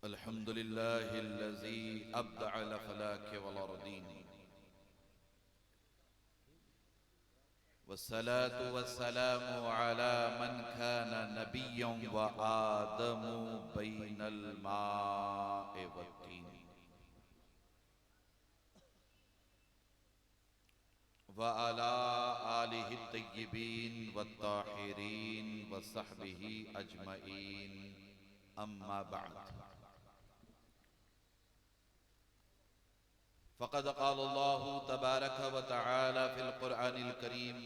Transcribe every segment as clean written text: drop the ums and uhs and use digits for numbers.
अल्हम्दुलिल्लाहिल्लज़ी अब्दअल फलाक वल अर्दीन वस्सलातु वस्सलामु अला मन काना नबिय्यन व आदमु बैनल माए वत्तीन व अला आलिहि तय्यिबीन वत्ताहिरीन व सहबिही अजमईन अम्मा बअद फ़क़द क़ाल अल्लाहु तबारक व तआला फ़िल क़ुरआनिल करीम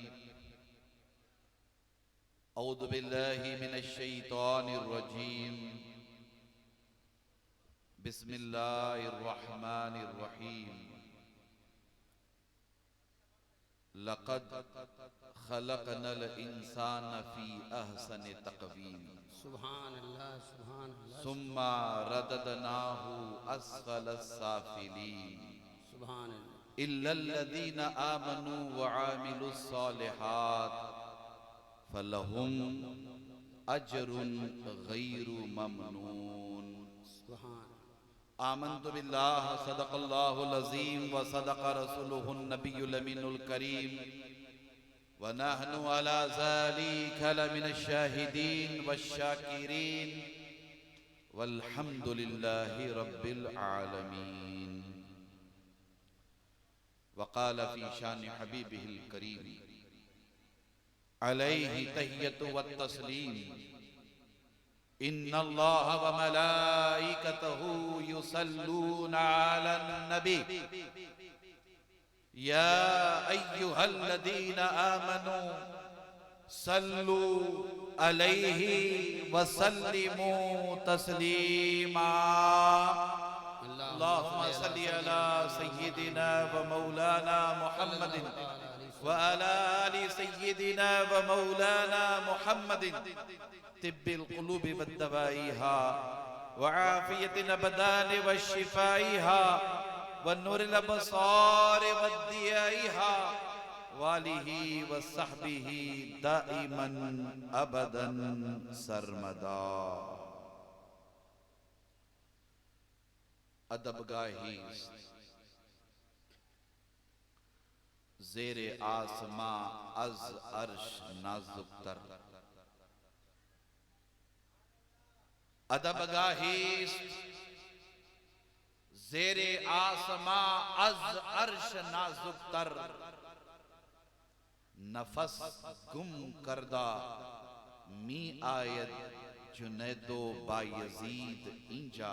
अऊज़ु बिल्लाहि मिनश शैतानिर रजीम बिस्मिल्लाहिर रहमानिर रहीम लक़द ख़लक़नल इंसाना फ़ी अहसनि तक़वीम सुभान अल्लाह सुभान अल्लाह सुम्मा रददनाहु अस्फ़लस साफ़िलीन सुभान अल्लाह इल्लल्लज़ीना आमनू व आमिलुस सालिहात फलहुम अजरुन गैरु ममनून सुभान आमन्तु बिल्लाह सदक़ल्लाहुल अज़ीम व सदक़ रसूलुहुन नबियुल अमीनुल करीम व नहनु अला ज़ालिका लमिनश शाहिदीन वश्शाकिरीन वल्हम्दुलिल्लाहि रब्बिल आलमीन वक़ाल फ़ी शान हबीबिहिल करीम अलैहि तहियतु वत्तस्लीम इन्नल्लाह व मलाइकतहु युसल्लूना अलन नबी या अय्युहल्लज़ीना आमनू सल्लू अलैहि व सल्लिमू तस्लीमा अल्लाहुम्मा सल्लि अला सय्यिदिना व मौलाना मुहम्मदिन व अला आलि सय्यिदिना व मौलाना मुहम्मदिन तिब्बिल क़ुलूबि व दवाइहा व आफ़ियतिल अबदानि व शिफ़ाइहा व नूरिल अबसारि व दियाइहा वालिही व सहबिही दाइमन अबदन सरमदा। अदबगाही ज़ेरे आसमां अज अर्श नाजुक तर अदबगाही ज़ेरे आसमां अज अर्श नाजुक तर नफस गुम करदा मी आयत जुनैदो बायजीद इंजा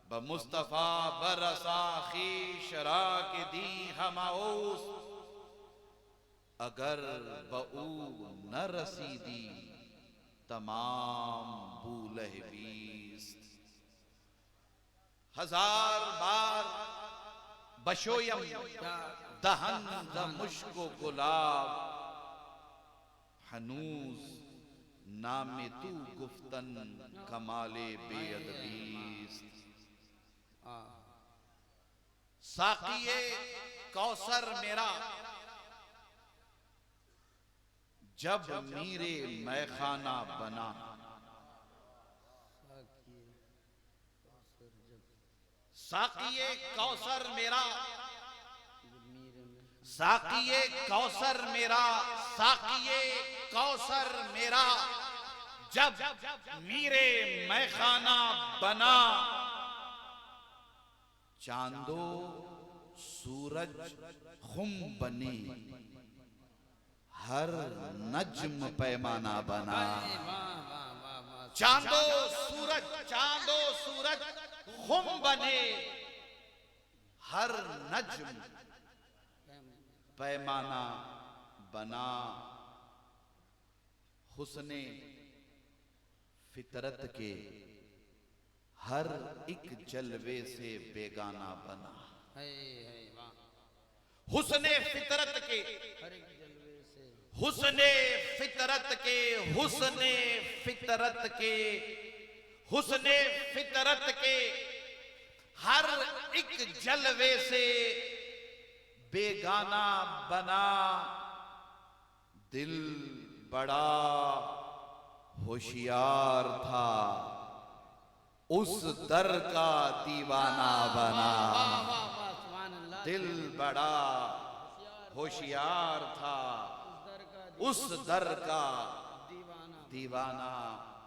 ब मुस्तफा बरसाखी शरा के दी हमाऊस अगर बऊ न रसीदी तमाम बूलहबीस्त हजार बार बशोयम दहन द मुश्को गुलाब हनूज नामे तू गुफ्तन कमाले बेअदबीस्त साक़िए कौसर मेरा जब मीरे मैखाना बना साक़िए कौसर मेरा साक़िए कौसर मेरा साक़िए कौसर मेरा जब मीरे मैखाना बना चांदो सूरज खुम बने हर नज्म पैमाना बना चांदो सूरज खुम बने हर नज्म पैमाना बना हुस्ने फितरत के हर एक जलवे से बेगाना बना हुस्ने फितरत के हुस्ने फितरत के हुस्ने फितरत के हुस्ने फितरत के हर एक जलवे से बेगाना बना दिल बड़ा होशियार था उस दर का दीवाना बना। वाह वाह वाह सुभान अल्लाह। दिल बड़ा होशियार था, उस दर का दीवाना दीवाना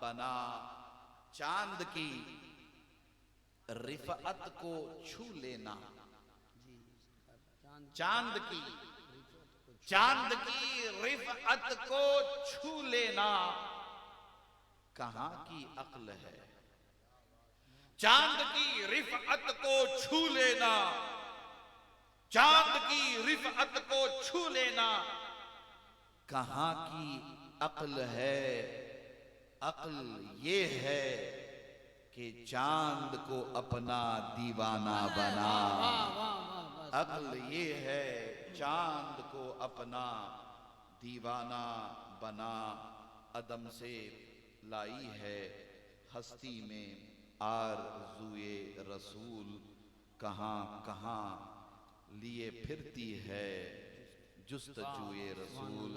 बना। चांद की रिफअत को छू लेना, चांद की रिफअत को छू लेना कहां की अक्ल है। चांद की रिफअत को छू लेना, चांद की रिफअत को छू लेना कहां की अक्ल है। अक्ल ये है कि चांद को अपना दीवाना बना। अक्ल ये है चांद को अपना दीवाना बना। अदम से लाई है हस्ती में आरज़ुए रसूल, कहां कहां लिए फिरती है जुस्तजुए रसूल।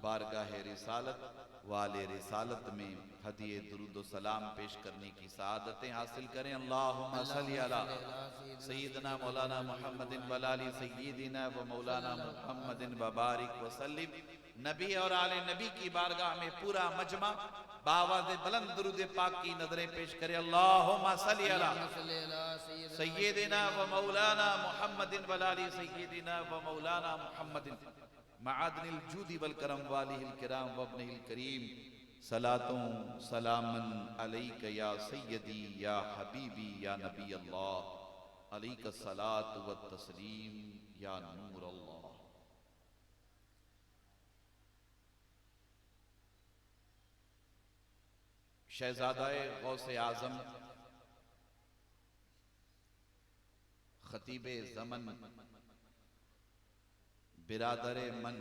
बारगाह रिसालत वाले रिसालत में हदिये दुरूद व सलाम पेश करने की सआदतें हासिल करें। अल्लाहुम्मा सल्ली अला सय्यिदना मौलाना मुहम्मदिन व अली सय्यिदिना व मौलाना मुहम्मदिन व बारिक व सल्लिम। नबी और आले नबी की बारगाह में पूरा मजमा बावाज़े बुलंद दुरूद पाक की नजरें पेश करे। अल्लाहुम्मा सल्ली अला सय्यिदिना व मौलाना मुहम्मदिन व अली सय्यिदिना व मौलाना मुहम्मदिन मआदनिल जूदी वल करम वालिहिल किराम व इब्निहिल करीम। सलातुं सलामन अलैका या सय्यदी या हबीबी या नबी अल्लाह, अलैका सलातु व तस्लीम या नूर अल्लाह। शहजादाए गौसे आजम खतीबे ज़मन बिरादरे मन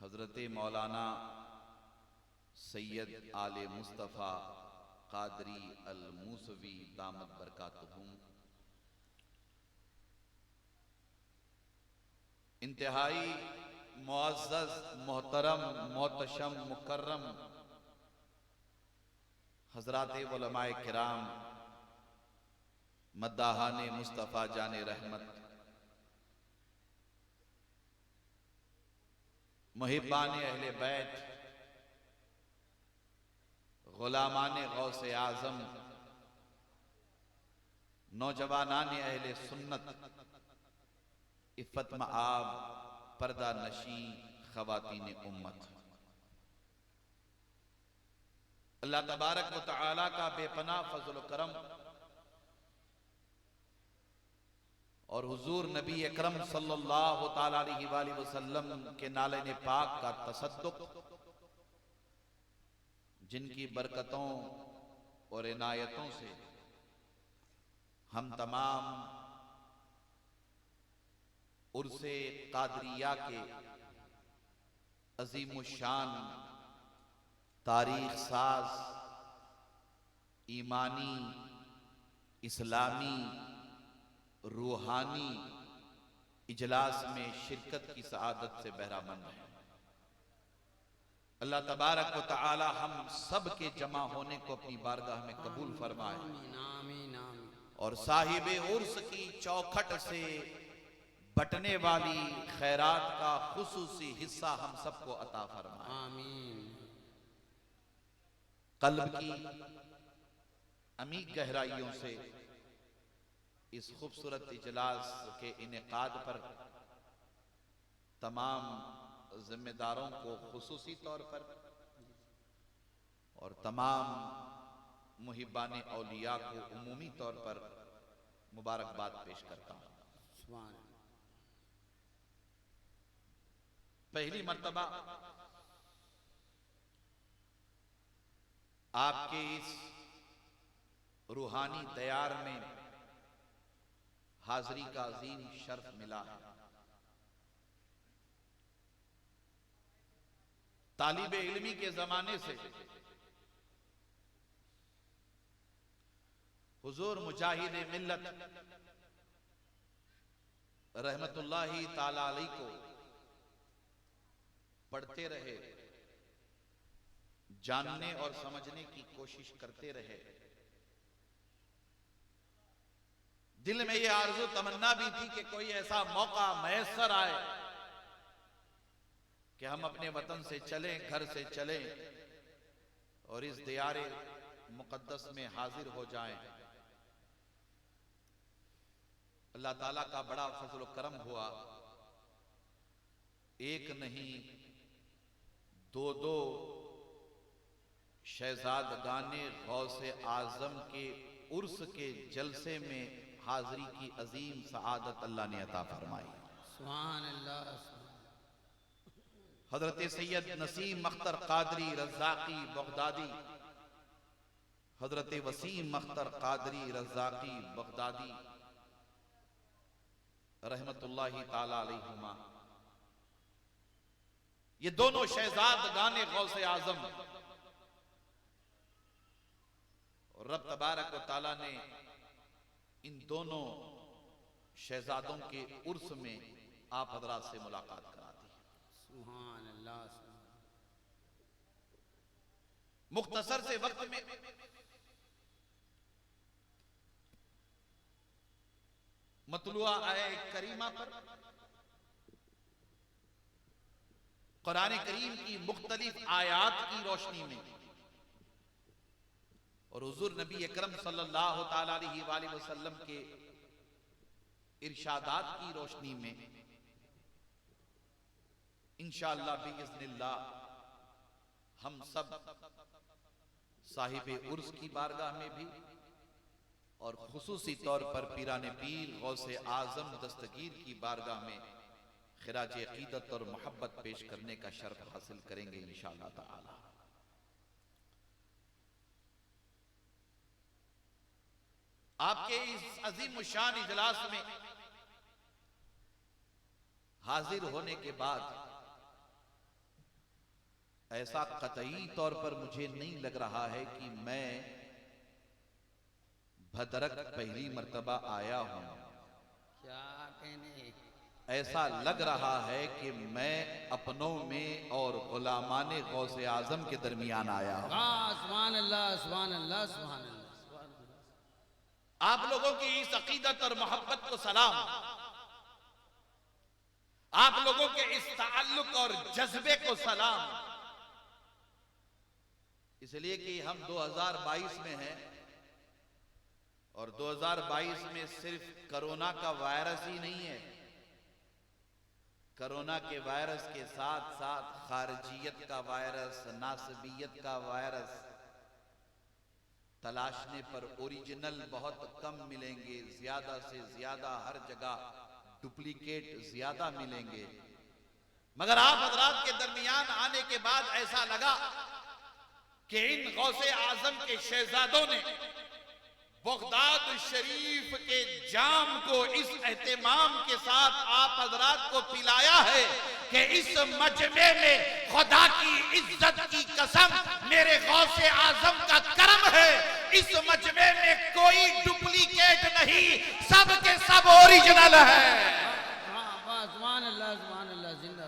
हजरत मौलाना सैयद आले मुस्तफ़ा कादरी अल मूसवी दामत बरकातुहुम, इंतहाई मुअज़्ज़ज़ मोहतरम मोहतशम मुकर्रम हजरात उलमाए किराम, मद्दाहाने मुस्तफ़ा जाने रहमत, मुहिब्बाने अहले बैत, गुलामाने गौसे आज़म, नौजवानाने अहले सुन्नत, इफ़्फ़त मआब पर्दा नशी ख़वातीने उम्मत। अल्लाह तबारक व तआला का बेपनाह फज़ल व करम और हुजूर नबी अकरम सल्लल्लाहु ताला अलैहि वसल्लम के नाले पाक का तसद्दुक, जिनकी बरकतों और इनायतों से हम तमाम उर्से कादरिया के अज़ीमुश्शान तारीख साज ईमानी इस्लामी रूहानी इजलास में शिरकत की सआदत से बहरामंद है। अल्लाह तबारक व तआला हम सब के जमा होने को अपनी बारगाह में कबूल फरमाए और साहिबे उर्स की चौखट से बटने वाली खैरात का खुसूसी हिस्सा हम सबको अता फरमाए। आमीन। कल्ब की अमीक गहराइयों से इस खूबसूरत इजलास के इनेकाद पर तमाम जिम्मेदारों को खुसूसी तौर पर और तमाम मुहिब्बाने औलिया को उमूमी तौर पर मुबारकबाद पेश करता हूँ। पहली मर्तबा आपके इस रूहानी दयार में हाजरी का अजीम शर्फ मिला है। तालिबे इल्मी के जमाने से हुजूर मुजाहिद मिल्लत रहमतुल्लाहि ताला अलैह को पढ़ते रहे, जानने और समझने की कोशिश करते रहे। दिल में यह आरज़ू तमन्ना भी थी कि कोई ऐसा मौका मैसर आए कि हम अपने वतन से चलें, घर से चलें और इस दियारे मुकद्दस में हाजिर हो जाएं। अल्लाह ताला का बड़ा फजल करम हुआ, एक नहीं दो दो शहजादगाने गौसे आजम के उर्स के जलसे में हाजिरी की अजीम सआदत अल्लाह ने अता फरमाई। सुभान अल्लाह। हजरत सैयद नसीम अख्तर कादरी रज़ाकी बगदादी, हजरत वसीम अख्तर कादरी रज़ाकी बगदादी रहमतुल्लाहि ताला अलैहिमा, ये दोनों शहजादगाने गौसे आजम, और रब तबारक व ताला ने इन दोनों शहजादों के उर्स में आप हजरात से मुलाकात करा दी। सुभान अल्लाह। मुख्तसर से वक्त में मतलुआ आए करीमा पर कुरान करीम की मुख्तलिफ आयात की रोशनी में और हुजूर नबी अकरम सल्लल्लाहु ताला अलैहि वसल्लम के इरशादात की रोशनी में इंशाअल्लाह बिइज़्निल्लाह हम सब साहिबे उर्स की बारगाह में भी और खुसूसी तौर पर पीराने पीर गौसे आजम दस्तगीर की बारगाह में खिराज अकीदत और मोहब्बत पेश करने का शर्फ हासिल करेंगे इंशाअल्लाह ताला। आपके इस अजीम शान इजलास में हाजिर होने के बाद ऐसा कतई तौर पर मुझे नहीं लग रहा है कि मैं भदरक पहली मर्तबा आया हूं। क्या कहने, ऐसा लग रहा है कि मैं अपनों में और गुलामाने गौसे आजम के दरमियान आया हूं। सुभान अल्लाह, सुभान अल्लाह, सुभान अल्लाह। आप लोगों की इस अकीदत और मोहब्बत को सलाम, आप लोगों के इस ताल्लुक और जज्बे को सलाम, इसलिए कि हम 2022 में हैं और 2022 में सिर्फ कोरोना का वायरस ही नहीं है, कोरोना के वायरस के साथ साथ खारजियत का वायरस, नासबियत का वायरस तलाशने पर ओरिजिनल बहुत कम मिलेंगे, ज्यादा से ज्यादा हर जगह डुप्लीकेट ज्यादा मिलेंगे। मगर आप हजरात के दरमियान आने के बाद ऐसा लगा कि इन गौसे आजम के शहजादों ने बगदाद शरीफ के जाम को इस एहतमाम के साथ आप हजरात को पिलाया है कि इस मजमे में खुदा की इज्जत की कसम, मेरे गौसे आजम का करम है, इस मजमे में कोई डुप्लीकेट नहीं, सब के सब ओरिजिनल है। सुभान अल्लाह, सुभान अल्लाह। जिंदा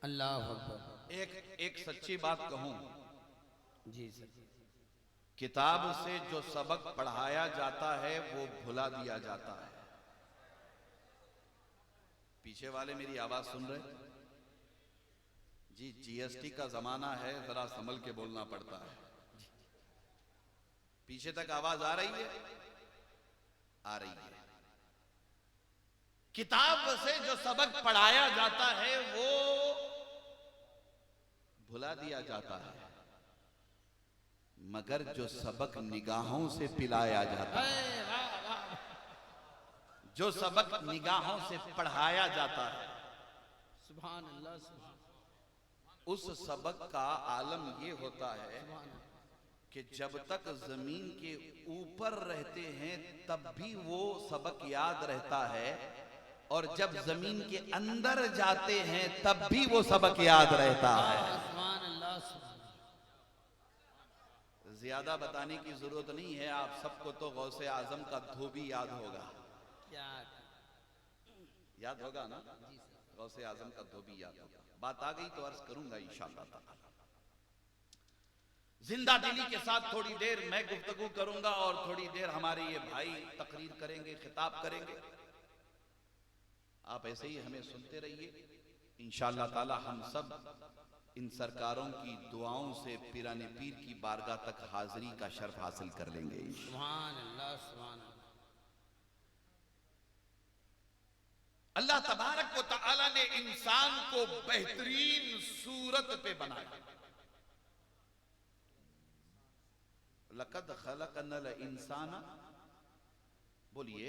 अल्लाह अकबर। एक सच्ची बात कहूं, जी सर। किताब से जो सबक पढ़ाया जाता है वो भुला दिया जाता है। पीछे वाले मेरी आवाज सुन रहे जी? जीएसटी का जमाना है, जरा संभल के बोलना पड़ता है। पीछे तक आवाज आ रही है? आ रही है। किताब से जो सबक पढ़ाया जाता है वो भुला दिया जाता है, मगर जो सबक निगाहों से पिलाया जाता है, जो सबक निगाहों से पढ़ाया जाता है, सुभान अल्लाह, उस सबक का आलम ये होता है कि जब तक जमीन के ऊपर रहते हैं तब भी वो सबक याद रहता है, और जब जमीन के अंदर जाते हैं तब भी वो सबक याद रहता है। सुभान अल्लाह, ज्यादा बताने की जरूरत नहीं है, आप सबको तो गौसे आजम का धोबी याद होगा। क्या याद होगा ना? गौसे आजम का धोबी याद होगा। बात आ गई तो अर्ज करूंगा इंशाअल्लाह ताला। जिंदा दिली के साथ थोड़ी देर मैं गुफ्तगू करूंगा और थोड़ी देर हमारे ये भाई तकरीर करेंगे, खिताब करेंगे। आप ऐसे ही हमें सुनते रहिए। इंशाअल्लाह ताला हम सब इन सरकारों की दुआओं से पीराने पीर की बारगाह तक हाजिरी का शर्फ हासिल कर लेंगे। सुभान अल्लाह, सुभान अल्लाह। अल्लाह तबारक व तआला ने इंसान को बेहतरीन सूरत पे बनाया। लक़द खलक़नल इंसाना, बोलिए,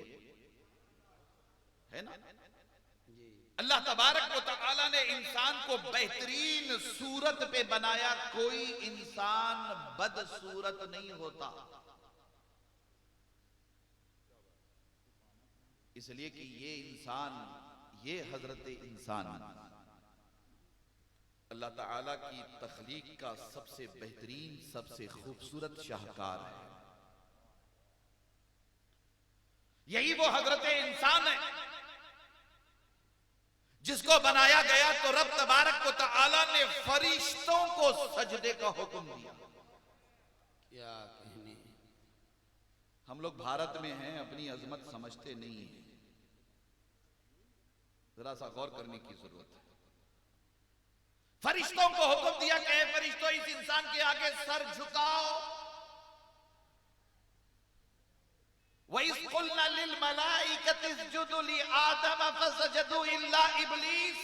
है ना? अल्लाह तबारक व तआला ने इंसान को बेहतरीन सूरत पे बनाया। कोई इंसान बदसूरत नहीं होता, इसलिए कि ये इंसान, ये हजरत इंसान अल्लाह ताला की तख्लीक का सबसे बेहतरीन, सबसे खूबसूरत शाहकार है। यही वो हजरत इंसान है जिसको बनाया गया तो रब तबारक व तआला ने फरिश्तों को सजदे का हुक्म दिया। क्या कहने, हम लोग भारत में हैं, अपनी अजमत समझते नहीं हैं, जरा सा गौर करने की जरूरत है। फरिश्तों को हुक्म दिया कि फरिश्तों इस इंसान के आगे सर झुकाओ। वइज़ क़ुलना लिल मलाइकति इसजुदू लि आदम फसजदू इल्ला इब्लीस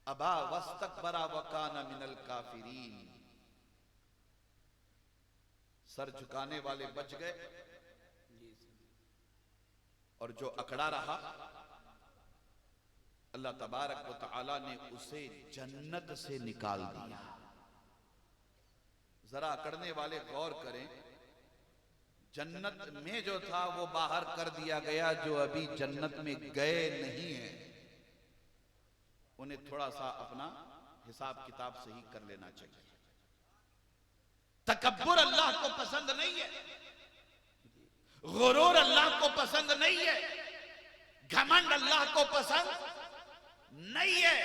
अबा वस्तकबरा व काना मिनल काफिरीन। सर झुकाने वाले बच गए और जो अकड़ा रहा अल्लाह तबारक व तआला ने उसे जन्नत से निकाल दिया। जरा अकड़ने वाले गौर करें, जन्नत में जो था वो बाहर कर दिया गया। जो अभी जन्नत में गए नहीं हैं उन्हें थोड़ा सा अपना हिसाब किताब सही कर लेना चाहिए। तकब्बुर अल्लाह को पसंद नहीं है, गुरूर अल्लाह को पसंद नहीं है, घमंड अल्लाह को पसंद नहीं है।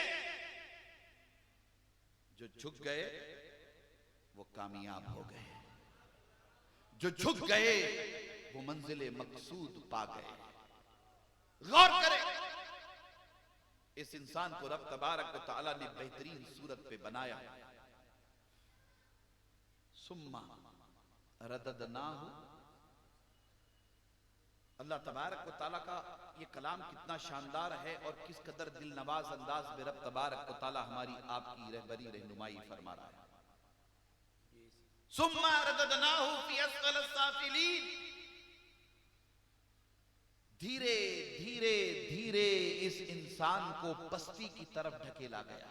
जो झुक गए वो कामयाब हो गए, जो झुक गए वो मंजिले मकसूद पा गए। गौर करें, इस इंसान को रब तबारक व तआला ने बेहतरीन सूरत पे बनाया। सुम्मा रददनाहु, अल्लाह तबारक व तआला का ये कलाम कितना शानदार है और किस कदर दिल नवाज अंदाज में रब तबारक व तआला हमारी आपकी रहबरी रहनुमाई फरमा रहा है। सुम्मा रददनाहु फी अस्फल साफिलीन, धीरे धीरे धीरे इस इंसान को पस्ती की तरफ ढकेला गया।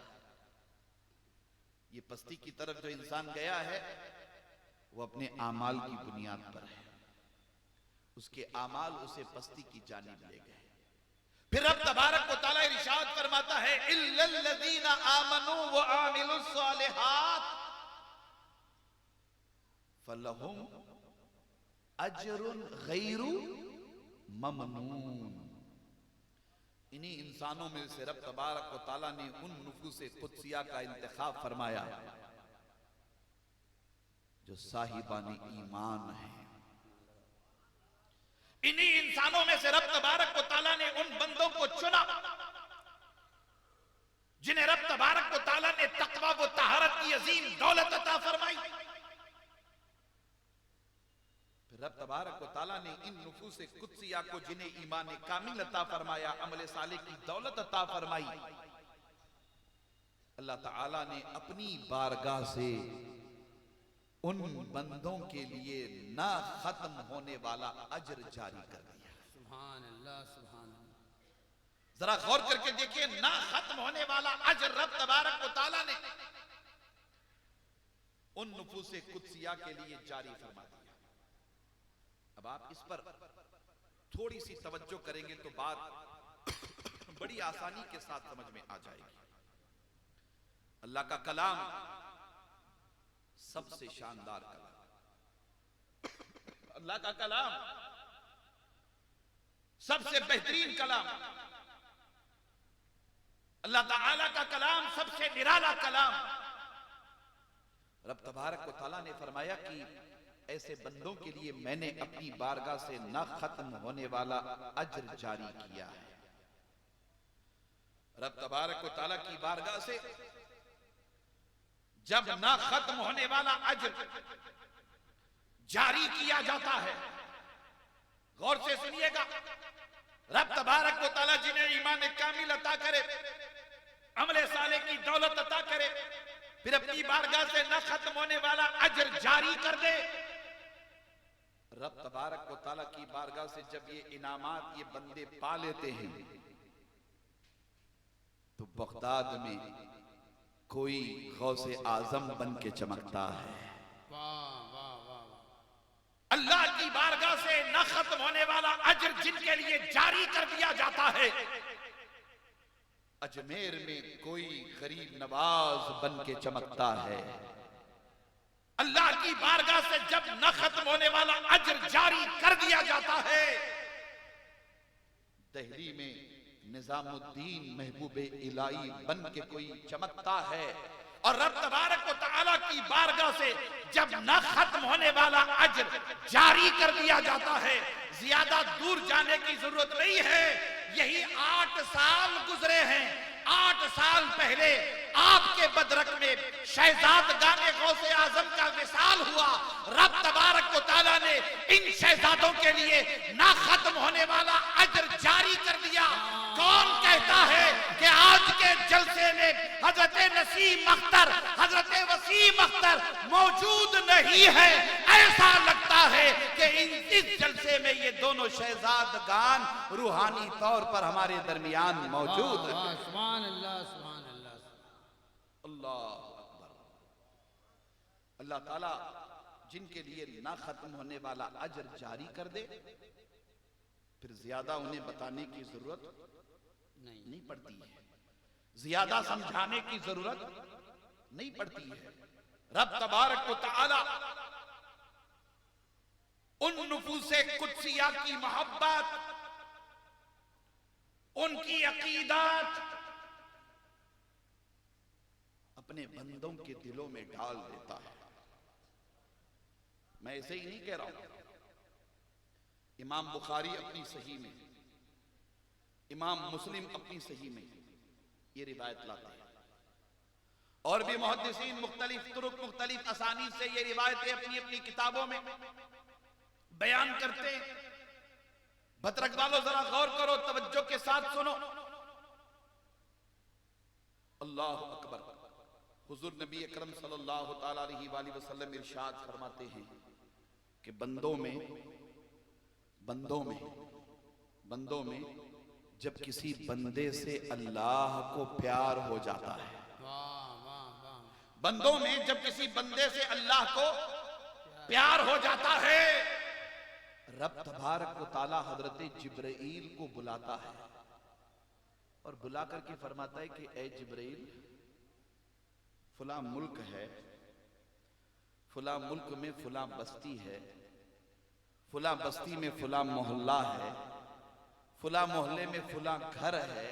ये पस्ती की तरफ जो इंसान गया है वो अपने आमाल की बुनियाद पर है। उसके आमाल उसे पस्ती की जानिब ले गए। फिर रब तबारक व तआला इरशाद फरमाता है, इल्लल्लज़ीना आमनू व आमिलुस सालिहात फलहुम अजरुन गैरु ममनून। इन्हीं इंसानों में से रब तबारक व तआला ने उन नुफूसे कुदसिया का इंतखाब फरमाया जो साहिबाने ईमान है। इन्हीं इंसानों में से रब तबारक व तआला ने उन बंदों को चुना जिन्हें रब तबारक व तआला ने तकवा व तहारत की अजीम दौलत अता फरमाई। रब तबारक व तआला ने इन नुफूसे कुदसिया को जिन्हें ईमान कामिल अता फरमाया, अमल साले की दौलत अता फरमाई, अल्लाह ताला ने अपनी बारगाह से उन बंदों के लिए ना खत्म होने वाला अजर जारी कर दिया। सुभान अल्लाह, सुभान अल्लाह। जरा गौर करके देखिए, ना खत्म होने वाला अजर रब तबारक व तआला ने उन नुफूसे कुदसिया के लिए जारी फरमा दिया। अब आप इस पर थोड़ी सी तवज्जो करेंगे तो बात बड़ी आसानी के साथ समझ में आ जाएगी। अल्लाह का कलाम सबसे शानदार कलाम, अल्लाह का कलाम सबसे बेहतरीन कलाम, अल्लाह ताला का कलाम सबसे निराला कलाम। रब तबारक व तआला ने फरमाया कि ऐसे बंदों के लिए मैंने अपनी बारगाह से ना खत्म होने वाला अज्र जारी किया है। रब तबारक व तआला की बारगाह से जब ना खत्म होने वाला अज्र जारी किया जाता है, गौर से सुनिएगा, रब तबारक व तआला जिन्हें ईमान कामिल अता करे, अमले साले की दौलत अता करे, फिर अपनी बारगाह से न खत्म होने वाला अज्र जारी कर दे। रब तबारक व तआला की बारगाह से जब ये इनामात ये बंदे पा लेते हैं तो बगदाद में कोई गौसे आजम बन के चमकता है। वाह वाह वाह। अल्लाह की बारगाह से न खत्म होने वाला अज्र जिनके लिए जारी कर दिया जाता है, अजमेर में कोई गरीब नवाज बन के चमकता है। अल्लाह की बारगाह से जब न खत्म होने वाला अज्र जारी कर दिया जाता है, दिल्ली में निजामुद्दीन महबूब इलाही बन के कोई चमकता है। और रब तबारक व तआला की बारगाह से जब न खत्म होने वाला अज्र जारी कर दिया जाता है, ज्यादा दूर जाने की जरूरत नहीं है। यही 8 साल गुजरे हैं। 8 साल पहले आपके बदरक में शहजादगाने गौसे आजम का विसाल हुआ। रब तबारक व तआला ने इन शहजादों के लिए ना खत्म होने वाला अज्र जारी कर दिया। कौन कहता है कि आज के जलसे में हजरत नसीम अख्तर, हजरत वसीम अख्तर मौजूद नहीं है? ऐसा लगता है कि इस जलसे में ये दोनों शहजादगान रूहानी तौर पर हमारे दरमियान मौजूद हैं। सुभान अल्लाह, सुभान अल्लाह, अल्लाह अकबर। अल्लाह ताला जिनके लिए ना खत्म होने वाला अज्र जारी कर दे, फिर ज्यादा उन्हें बताने की जरूरत नहीं पड़ती है, ज्यादा समझाने की जरूरत नहीं पड़ती है। रब तबारक व तआला उन नुफूसे कुदसिया की मोहब्बत, उनकी अकीदत अपने बंदों के दिलों में डाल देता है। मैं ऐसे ही नहीं कह रहा हूं। इमाम बुखारी अपनी सही में, इमाम मुस्लिम अपनी सही में ये रिवायत लाते हैं, और भी मुहद्दिसीन मुख्तलिफ तुरुक मुख्तलिफ असानीद से ये रिवायतें अपनी अपनी किताबों में बयान करते हैं। बतरक वालों जरा गौर करो, तवज्जो के साथ सुनो। अल्लाह अकबर। हुजूर नबी अकरम सल्लल्लाहु तआला अलैहि वसल्लम इरशाद फरमाते हैं कि बंदों में जब किसी बंदे से अल्लाह को प्यार हो जाता है, बंदों में जब किसी बंदे से अल्लाह को प्यार हो जाता है, रब तबारक व तआला हजरत जिब्राइल को बुलाता है और बुला करके फरमाता है कि ए जिब्राइल, फुला मुल्क है, फुला मुल्क में फुला बस्ती है, फुला बस्ती में फुला मोहल्ला है, फुला मोहल्ले में फुला घर है,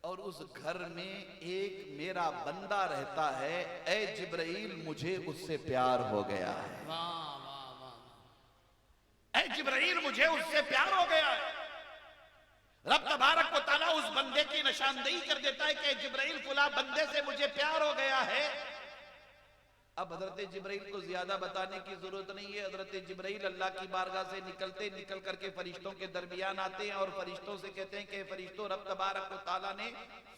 और उस घर में एक मेरा बंदा रहता है। ए जिब्राइल, मुझे उससे प्यार हो गया है। ए जिब्राइल, मुझे उससे प्यार हो गया है। रब तबारक व तआला उस बंदे की निशानदेही कर देता है कि जिब्राइल, फुला बंदे से मुझे प्यार हो गया है। अब हजरत जिब्राइल को ज्यादा बताने की जरूरत नहीं है। हजरत जिब्राइल अल्लाह की बारगाह से निकल करके फरिश्तों के दरमियान आते हैं और फरिश्तों से कहते हैं कि फरिश्तों, रब तबारक व तआला ने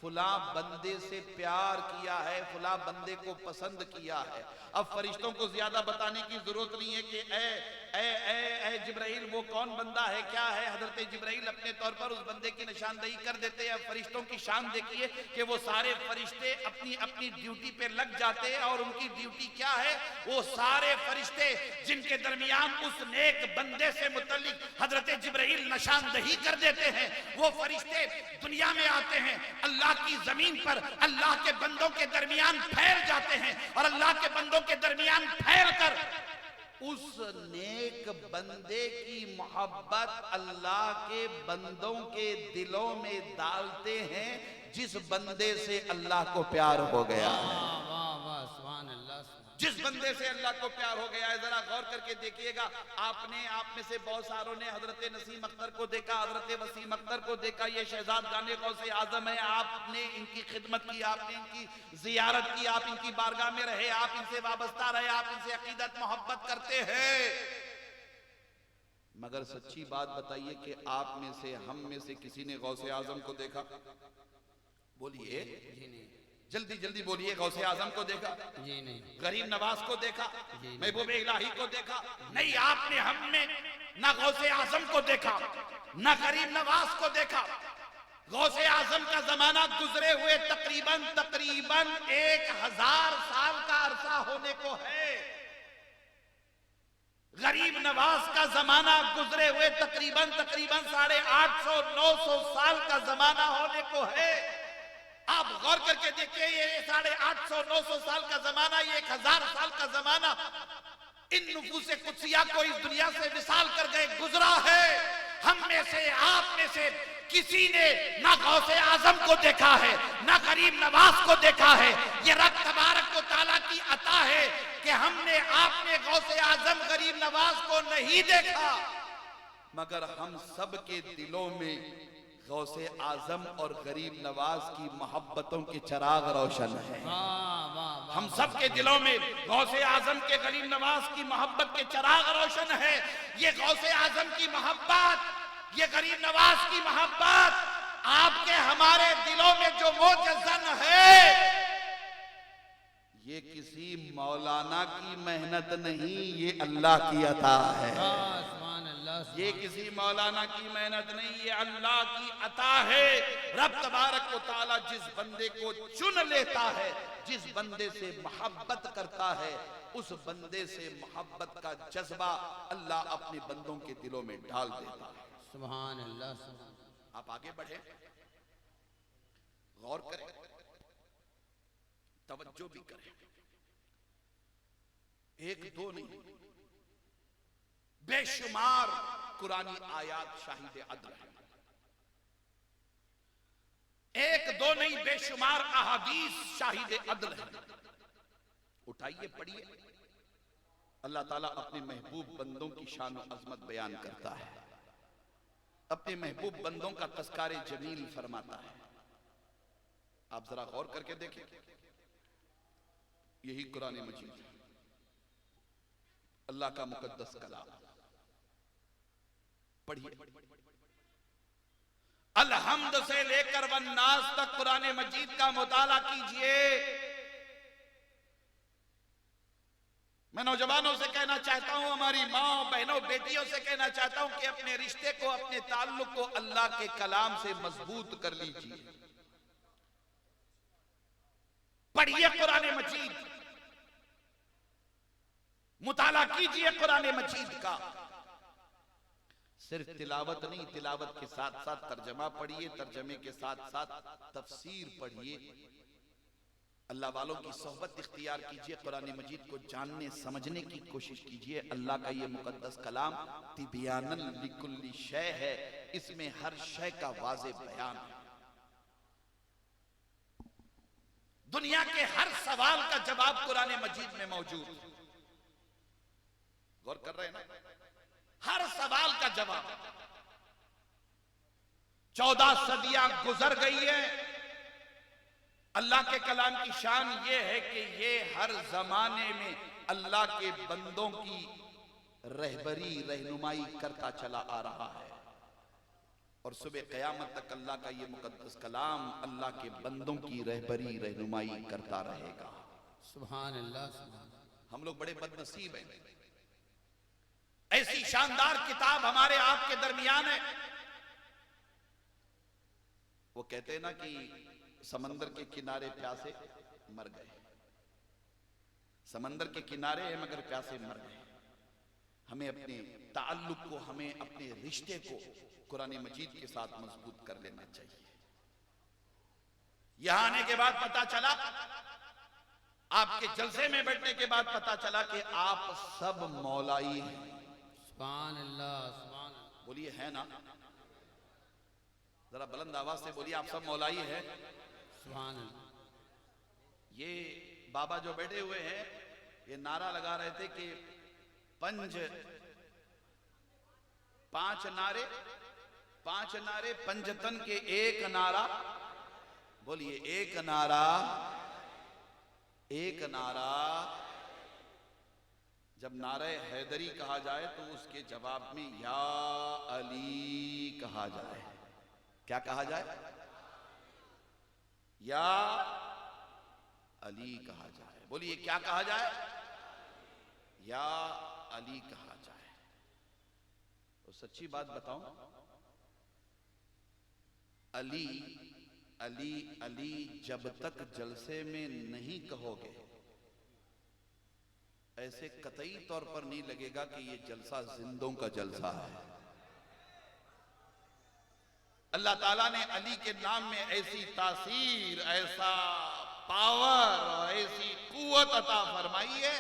फुला बंदे से प्यार किया है, फुला बंदे को पसंद किया है। अब फरिश्तों को ज्यादा बताने की जरूरत नहीं है कि ए जिब्राइल, वो कौन बंदा है, क्या है। हजरत जिब्राइल अपने तौर पर उस बंदे की निशानदेही कर देते हैं। फरिश्तों की शान देखिए कि वो सारे फरिश्ते अपनी अपनी ड्यूटी पे लग जाते हैं और उनकी ड्यूटी ड्यूटी क्या है? वो सारे फरिश्ते जिनके दरमियान उस नेक बंदे से मुतल्लिक हजरत जिब्राइल निशानदही कर देते हैं, वो फरिश्ते दुनिया में आते हैं, अल्लाह की जमीन पर अल्लाह के बंदों के दरमियान फैल जाते हैं और अल्लाह के बंदों के दरमियान फैल कर उस नेक बंदे की मोहब्बत अल्लाह के बंदों के दिलों में डालते हैं जिस बंदे से अल्लाह को प्यार हो गया है। जिस बंदे से अल्लाह को प्यार हो गया है, जरा गौर करके देखिएगा। आपने आप में से बहुत सारों ने हजरत नसीम अख्तर को देखा, हजरत वसीम अख्तर को देखा, ये शहजाद गाने गौसे आजम है। आपने इनकी खिदमत की, आपने इनकी जियारत की, आप इनकी बारगाह में रहे, आप इनसे वाबस्ता रहे, आप इनसे अकीदत मोहब्बत करते हैं। मगर सच्ची बात बताइए कि आप में से, हम में से किसी ने गौसे आजम को देखा? बोलिए, जल्दी जल्दी बोलिए। गौसे आजम को देखा? जी नहीं। गरीब नवाज को देखा? महबूब इलाही को देखा? नहीं। आपने, हमने ना गौसे आजम को देखा ना गरीब नवाज को देखा। गौसे आजम का जमाना गुजरे हुए तकरीबन 1000 साल का अरसा होने को है। गरीब नवाज का जमाना गुजरे हुए तकरीबन 850-900 साल का जमाना होने को है। आप गौर करके देखिए, ये 850-900 साल का जमाना, ये 1000 साल का जमाना इन नुफूसे कुदसिया को इस दुनिया से विसाल कर गए गुजरा है। हम में से, आप में से किसी ने ना गौसे आजम को देखा है ना गरीब नवाज को देखा है। ये रब तबारक व तआला की अता है कि हमने, आपने गौसे आजम गरीब नवाज को नहीं देखा, मगर हम सब के दिलों में गौसे आजम और गरीब नवाज की मोहब्बतों के चिराग रोशन है। हम सब के दिलों में गौसे आजम के, गरीब नवाज की मोहब्बत के चिराग रोशन है। ये गौसे आजम की मोहब्बत, ये गरीब नवाज की मोहब्बत आपके हमारे दिलों में जो मोजज़्ज़न है, ये किसी मौलाना की मेहनत नहीं, ये अल्लाह की अता है। ये किसी मौलाना की मेहनत नहीं, ये अल्लाह की अता है। रब तबारक व तआला जिस बंदे को चुन लेता है, जिस बंदे से मोहब्बत करता है, उस बंदे से मोहब्बत का जज्बा अल्लाह अपने बंदों के दिलों में डाल देता है। सुभान अल्लाह। आप आगे बढ़े, गौर करें, तवज्जो भी करें। एक दो नहीं, बेशुमार कुरानी आयात शाहिद अदल है। एक दो नहीं, बेशुमार अहादीस शाहिद अदल है। उठाइए, पढ़िए। अल्लाह ताला अपने महबूब बंदों की शान और अजमत बयान करता है, अपने महबूब बंदों का तस्कारे जमील फरमाता है। आप जरा गौर करके देखें, यही कुरान मजीद है, अल्लाह का मुकद्दस कलाम। पढ़िए, अलहम्द से लेकर वन्नास तक कुरान मजीद का मुताला कीजिए। मैं नौजवानों से कहना चाहता हूं, हमारी माँ बहनों बेटियों से कहना चाहता हूं कि अपने रिश्ते को, अपने ताल्लुक को अल्लाह के कलाम से मजबूत कर लीजिए। पढ़िए कुरान मजीद, मुताला कीजिए कुरान मजीद का। सिर्फ तिलावत नहीं, तिलावत के साथ साथ तर्जमा पढ़िए, तर्जमे के साथ साथ तफसीर पढ़िए। अल्लाह वालों की सोहबत इख्तियार कीजिए, कुरान मजीद को जानने समझने की कोशिश कीजिए। अल्लाह का ये मुकद्दस कलाम तिबियानन लिकुल्ली शय है, इसमें हर शय का वाज़े बयान है। दुनिया के हर सवाल का जवाब कुरान मजीद में मौजूद। गौर कर रहे हैं ना? हर सवाल का जवाब। 14 सदियां गुजर गई है। अल्लाह के कलाम की शान ये है कि ये हर जमाने में अल्लाह के बंदों की रहबरी, रहनुमाई करता चला आ रहा है और सुबह क़यामत तक अल्लाह का ये मुकद्दस कलाम अल्लाह के बंदों की रहबरी, रहनुमाई करता रहेगा। सुभान अल्लाह। हम लोग बड़े बदनसीब हैं, ऐसी शानदार किताब हमारे आपके दरमियान है। वो कहते हैं ना कि समंदर के किनारे प्यासे मर गए, समंदर के किनारे हैं मगर प्यासे मर गए। हमें अपने ताल्लुक को, हमें अपने रिश्ते को कुरान मजीद के साथ मजबूत कर लेना चाहिए। यहां आने के बाद पता चला, आपके जलसे में बैठने के बाद पता चला कि आप सब मौलाई हैं। सुभान अल्लाह, सुभान अल्लाह। बोलिए है ना, जरा बुलंद आवाज से बोलिए, आप सब मौलाई हैं। सुभान अल्लाह। ये बाबा जो बैठे हुए हैं ये नारा लगा रहे थे कि पांच नारे पंजतन के एक नारा। बोलिए एक नारा, एक नारा। जब नारे हैदरी कहा जाए तो उसके जवाब में या अली कहा जाए। क्या कहा जाए? या अली कहा जाए। बोलिए क्या कहा जाए? या अली कहा जाए। तो सच्ची बात बताऊं, अली अली अली जब तक जलसे में नहीं कहोगे, ऐसे कतई तौर पर नहीं लगेगा कि ये जलसा जिंदों का जलसा है। अल्लाह ताला ने अली के नाम में ऐसी तासीर, ऐसा पावर और ऐसी कुव्वत अता फरमाई है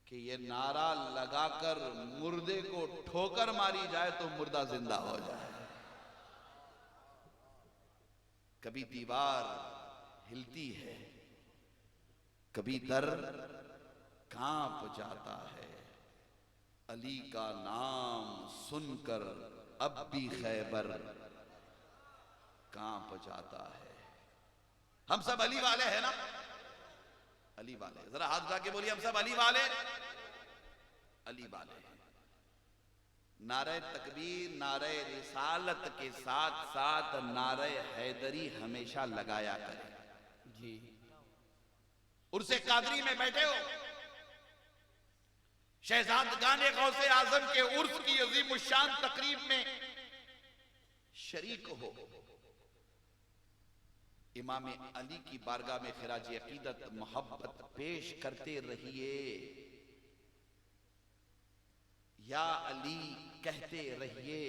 कि ये नारा लगाकर मुर्दे को ठोकर मारी जाए तो मुर्दा जिंदा हो जाए। कभी दीवार हिलती है, कभी दर कांप जाता है। अली का नाम सुनकर अब भी खैबर कांप जाता है। हम सब अली वाले हैं ना? अली वाले, जरा हाथ उठा के बोलिए, हम सब अली वाले, अली वाले हैं। नारे तकबीर, नारे रिसालत के साथ साथ नारे हैदरी हमेशा लगाया करें। जी। उर्से कादरी में बैठे हो, शहजादगाने गौसे आजम के उर्स की अजीम शान तकरीब में शरीक हो, इमाम अली की बारगाह में खिराज अकीदत मोहब्बत पेश करते रहिए। या अली कहते रहिए,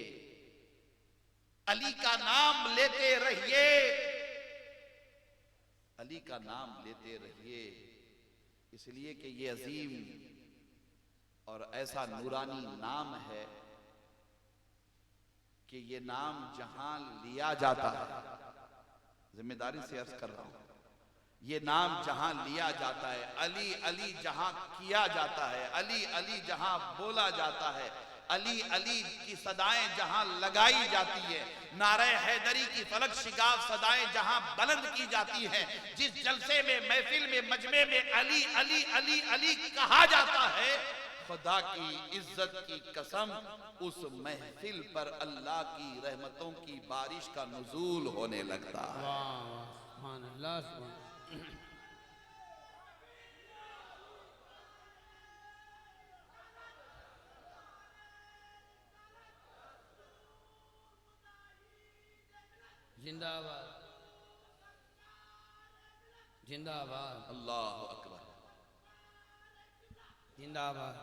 अली का नाम लेते रहिए, अली का नाम लेते रहिए। इसलिए कि ये अजीम और ऐसा नूरानी नाम है कि ये नाम जहां लिया जाता है, जिम्मेदारी से अर्ज कर रहा हूं, ये नाम जहां लिया जाता है, अली अली जहां किया जाता है, अली अली जहां बोला जाता है, अली अली की सदाएं जहां लगाई जाती है, नारे हैदरी की फलक शिगाफ सदाएं जहां बुलंद की जाती हैं, जिस जलसे में, महफिल में, मजमे में अली अली अली अली कहा जाता है, खुदा की इज्जत की कसम, उस महफिल पर अल्लाह की रहमतों की बारिश का नुज़ूल होने लगता है। सुभान अल्लाह, सुभान। जिंदाबाद, जिंदाबाद, अल्लाह अकबर, जिंदाबाद।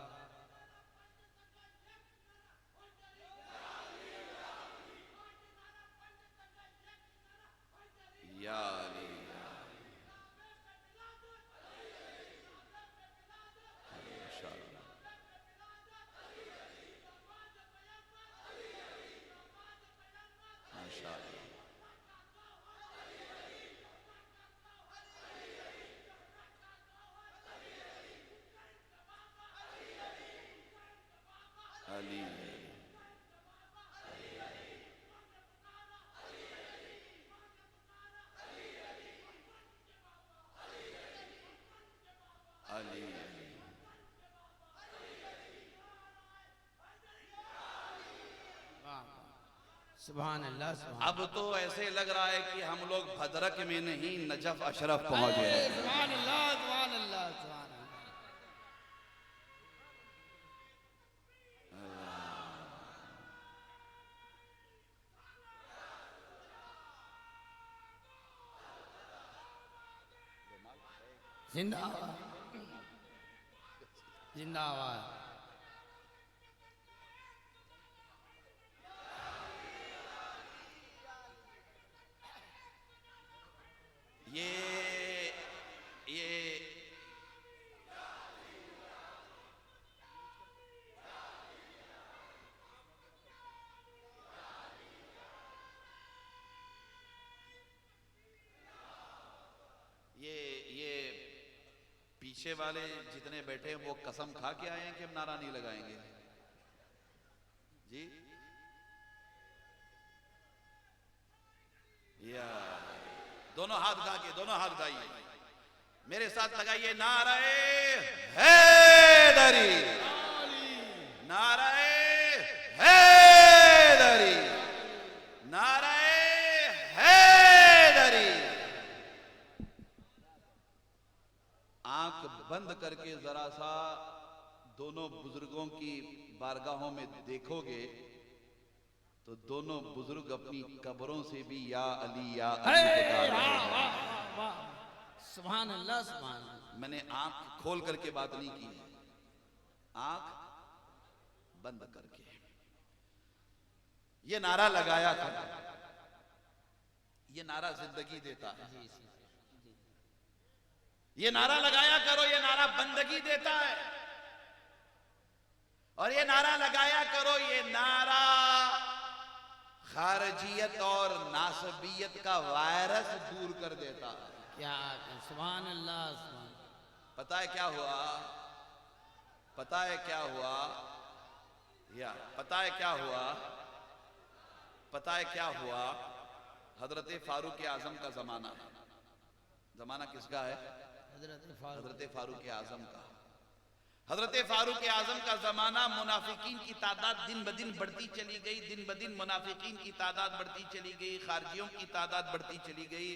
या अली, माशाअल्लाह, माशाअल्लाह, अली अली। सुभान अल्लाह, सुभान। अब तो ऐसे लग रहा है कि हम लोग भद्रक में नहीं नजफ अशरफ पहुंच गए। सुभान अल्लाह, सुभान अल्लाह, सुभान अल्लाह। जिंदाबाद जिंदाबाद। ये पीछे वाले जितने बैठे हैं वो कसम खा के आए हैं कि हम नारा नहीं लगाएंगे जी। या दोनों हाथ गा के, दोनों हाथ गाइए, मेरे साथ लगाइए, नाराए हैदरी, नाराए हैदरी, नाराए हैदरी। आंख बंद करके जरा सा दोनों बुजुर्गों की बारगाहों में देखोगे तो दोनों बुजुर्ग अपनी कब्रों से भी या अली या अली पुकार रहे हैं। सुभान अल्लाह सुभान अल्लाह। मैंने आंख खोल करके बात नहीं की है, आंख बंद करके ये नारा लगाया था। ये नारा जिंदगी देता है, ये नारा लगाया करो, ये नारा बंदगी देता है। और ये नारा लगाया करो, ये नारा खारजियत और नासबियत का वायरस दूर कर देता है। क्या सुभान अल्लाह सुभान। पता है क्या हुआ, पता है क्या हुआ, या पता है क्या हुआ, पता है क्या हुआ? हजरत फारूक आजम का जमाना है। जमाना किसका है? हजरत फारूक आजम का। हजरत फारूक आजम का जमाना, मुनाफिकीन की तादाद दिन ब दिन बढ़ती चली गई, दिन ब दिन मुनाफिकीन की तादाद बढ़ती चली गई, खारजियों की तादाद बढ़ती चली गई,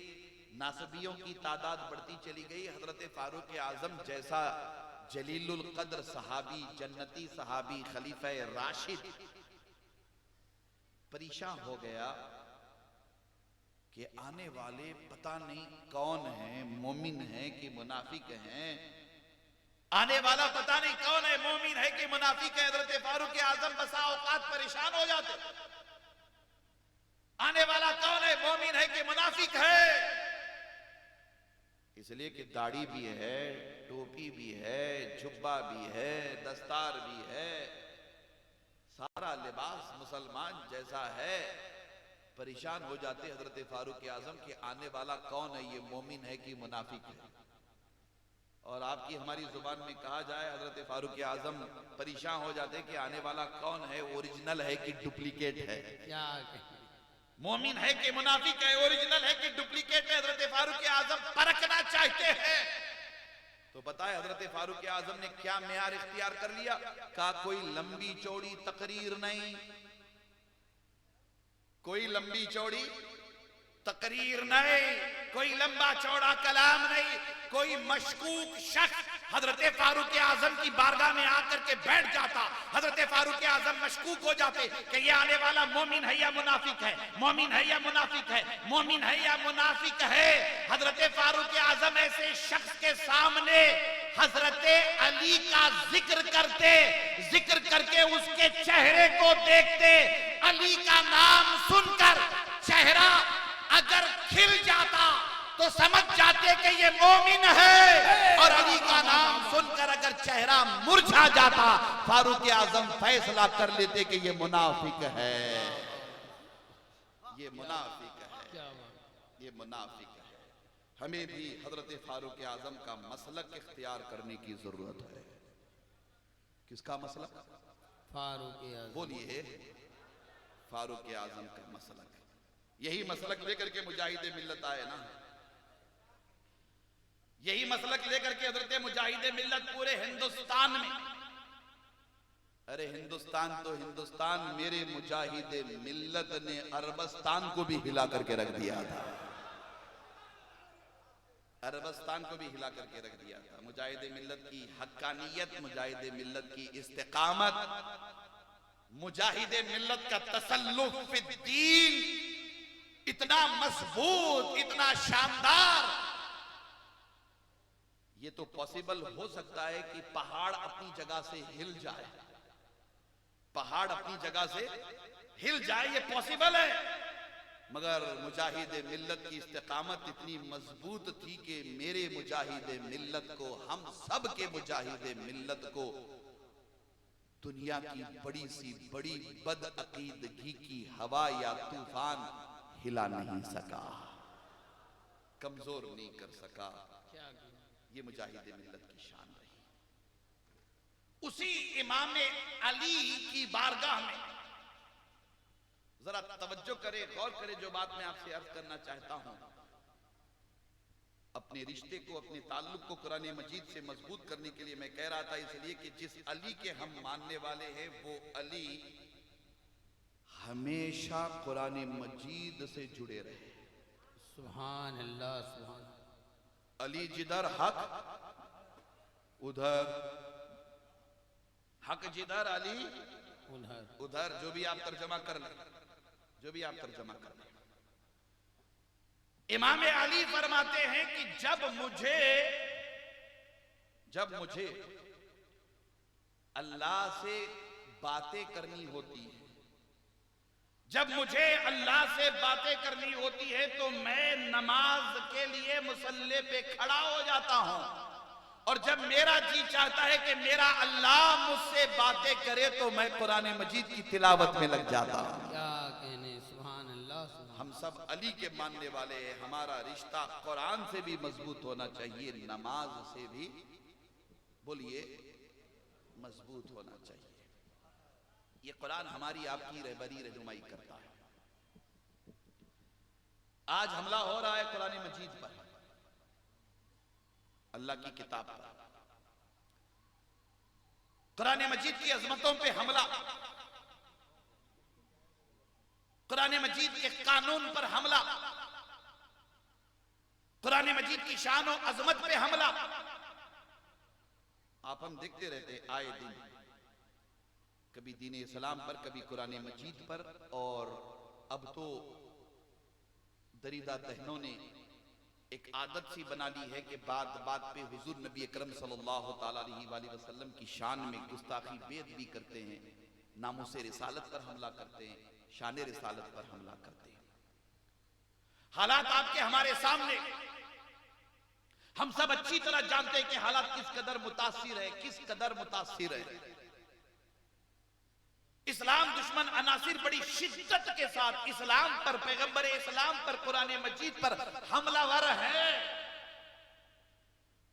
नासबियों की तादाद बढ़ती चली गई। हजरत फारूक आजम जैसा जलीलुल कद्र सहाबी, जन्नती सहाबी, खलीफा राशिद परेशान हो गया कि आने वाले पता नहीं कौन है, मोमिन है कि मुनाफिक हैं, आने वाला पता नहीं कौन है, मोमिन है कि मुनाफिक है। हजरत फारूक आजम बसा औकात परेशान हो जाते, आने वाला कौन है, मोमिन है कि मुनाफिक है। इसलिए कि दाढ़ी भी है, टोपी भी है, जुब्बा भी है, दस्तार भी है, सारा लिबास मुसलमान जैसा है। परेशान हो जाते हजरत फारूक आजम कि आने वाला कौन है, ये मोमिन है कि मुनाफिक है। और आपकी हमारी जुबान में कहा जाए, हजरत फारूक आजम परेशान हो जाते कि आने वाला कौन है, ओरिजिनल है कि डुप्लीकेट है, क्या मोमिन है कि मुनाफिक है, ओरिजिनल है कि डुप्लीकेट है। हजरत फारूक आजम परखना चाहते हैं। तो बताए हजरत फारूक आजम ने क्या मेयार इख्तियार कर लिया? कहा कोई लंबी चौड़ी तकरीर नहीं, कोई लंबी चौड़ी तकरीर नहीं, कोई लंबा चौड़ा कलाम नहीं, कोई मशकूक शख्स हजरत फारूक आजम की बारगाह में आकर के बैठ जाता, हजरत फारूक आजम मशकूक हो जाते कि ये आने वाला मोमिन है या मुनाफिक है, मोमिन है या मुनाफिक है, मोमिन है या मुनाफिक है। हजरत फारूक आजम ऐसे शख्स के सामने हजरत अली का जिक्र करते, जिक्र करके उसके चेहरे को देखते, अली का नाम सुनकर चेहरा अगर खिल जाता तो समझ जाते कि ये मोमिन है, और अली का नाम सुनकर अगर चेहरा मुरझा जाता, फारूक आजम फैसला कर लेते कि ये मुनाफिक है, ये मुनाफिक है, ये मुनाफिक है। हमें भी हजरत फारूक आजम का मसलक इख्तियार करने की जरूरत है। किसका मसलक? फारूक आजम। बोलिए, फारूक आजम का मसलक। यही मसलक लेकर के मुजाहिद मिल्लत आए ना, यही मसलक लेकर के हजरत मुजाहिद मिल्लत पूरे हिंदुस्तान में, अरे हिंदुस्तान तो हिंदुस्तान, मेरे मुजाहिद मिल्लत ने अरबस्तान को भी हिला करके रख दिया था, अरबस्तान को भी हिला करके रख दिया था। मुजाहिद मिल्लत की हक्कानियत, मुजाहिद मिल्लत की इस्तिकामत, मुजाहिद मिल्लत का तसल्लुफ फिद्दीन इतना मजबूत, इतना शानदार, ये तो पॉसिबल हो सकता है कि पहाड़ अपनी जगह से हिल जाए, पहाड़ अपनी जगह से हिल जाए, ये पॉसिबल है। मगर मुजाहिद मिल्लत की इस्तिकामत इतनी मजबूत थी कि मेरे मुजाहिद मिल्लत को, हम सब के मुजाहिद मिल्लत को दुनिया की बड़ी सी बड़ी बदअकीदगी की हवा या तूफान हिला नहीं सका, कमजोर नहीं कर सका। ये मुजाहिद मिल्लत की शान रही। उसी इमाम अली की बारगाह में जरा तवज्जो करे, गौर करे, जो बात मैं आपसे अर्ज करना चाहता हूं। अपने रिश्ते को, अपने ताल्लुक को कुरान मजीद से मजबूत करने के लिए मैं कह रहा था, इसलिए कि जिस अली के हम मानने वाले हैं वो अली हमेशा कुरान मजीद से जुड़े रहे। सुभान अल्लाह, सुभान। अली जिधर हक उधर, हक जिधर अली उधर। जो भी आप तर्जमा कर लें, जो भी आप तर्जमा कर लें। इमाम अली फरमाते हैं कि जब मुझे अल्लाह से बातें करनी होती है, जब मुझे अल्लाह से बातें करनी होती है तो मैं नमाज के लिए मुसल्ले पे खड़ा हो जाता हूं, और जब मेरा जी चाहता है कि मेरा अल्लाह मुझसे बातें करे तो मैं कुरान मजीद की तिलावत में लग जाता हूं। क्या कहने, सुभान अल्लाह, सुभान। हम सब अली के मानने वाले हैं। हमारा रिश्ता कुरान से भी मजबूत होना चाहिए, नमाज से भी, बोलिए, मजबूत होना चाहिए। ये कुरान हमारी आपकी रहबरी रहनुमाई करता है। आज हमला हो रहा है कुरान मजीद पर, अल्लाह की किताब पर, कुरान मजीद की अजमतों पे हमला, कुरान मजीद के कानून पर हमला, कुरान मजीद की शान और अजमत पे हमला। आप हम देखते रहते आए दिन, कभी दीन इस्लाम पर, कभी कुरान मजीद पर, और अब तो दरीदा दहनों ने एक आदत सी बना ली है कि बात बात पे हुजूर नबी अकरम सल्लल्लाहु ताला अलैहि वसल्लम की शान में गुस्ताखी बेद भी करते हैं, नामुसे रिसालत पर हमला करते हैं, शान रिसालत पर हमला करते हैं। हालात आपके हमारे सामने, हम सब अच्छी तरह जानते हैं कि हालात किस कदर मुतासिर है, किस कदर मुतासिर है। इस्लाम दुश्मन अनासिर बड़ी शिद्दत के साथ इस्लाम पर, पैगंबर इस्लाम पर, कुरान मजीद पर हमलावर है।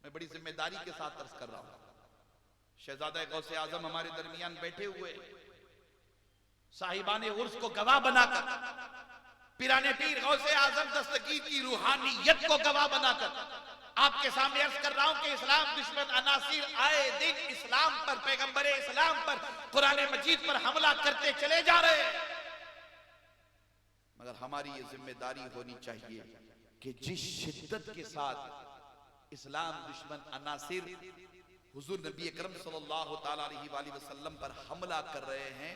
मैं बड़ी जिम्मेदारी के साथ अर्ज कर रहा हूं। शहजादा गौसे आजम हमारे दरमियान बैठे हुए, साहिबाने उर्स को गवाह बनाकर, पिराने पीर गौसे आजम दस्तगीर की रूहानियत को गवाह बनाकर आपके सामने अर्ज कर रहा हूं कि इस्लाम दुश्मन अनासिर आए दिन इस्लाम पर, पैगंबर इस्लाम पर, कुरान मजीद पर हमला करते चले जा रहे हैं। मगर हमारी ये जिम्मेदारी होनी चाहिए कि जिस शिद्दत के साथ इस्लाम दुश्मन अनासिर हुजूर नबी अकरम सल्लल्लाहु ताला अलैहि वसल्लम पर हमला कर रहे हैं,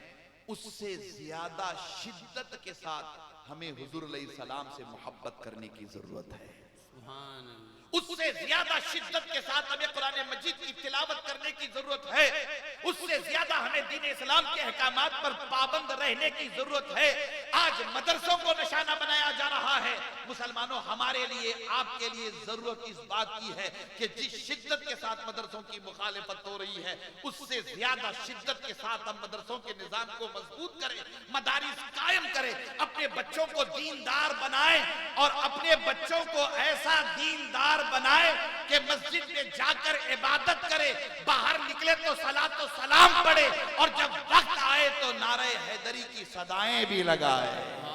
उससे ज्यादा शिद्दत के साथ हमें हुजूर अलैहिस्सलाम से मोहब्बत करने की जरूरत है। सुभान अल्लाह। उससे ज्यादा शिद्दत के साथ हमें कुरान मजीद की तिलावत करने की जरूरत है। उससे ज्यादा हमें दीन इस्लाम के अहकामात पर पाबंद रहने की जरूरत है। आज मदरसों को निशाना बनाया जा रहा है। मुसलमानों, हमारे लिए, आपके लिए जरूरत इस बात की है कि जिस शिद्दत के साथ मदरसों की मुखालिफत हो रही है, उससे ज्यादा शिद्दत के साथ हम मदरसों के निजाम को मजबूत करें, मदारिस कायम करें, अपने बच्चों को दीनदार बनाएं, और अपने बच्चों को ऐसा दीनदार बनाए कि मस्जिद में जाकर इबादत करे, बाहर निकले तो सलात तो सलाम पढ़े, और जब वक्त आए तो नारे हैदरी की सदाएं भी लगाए।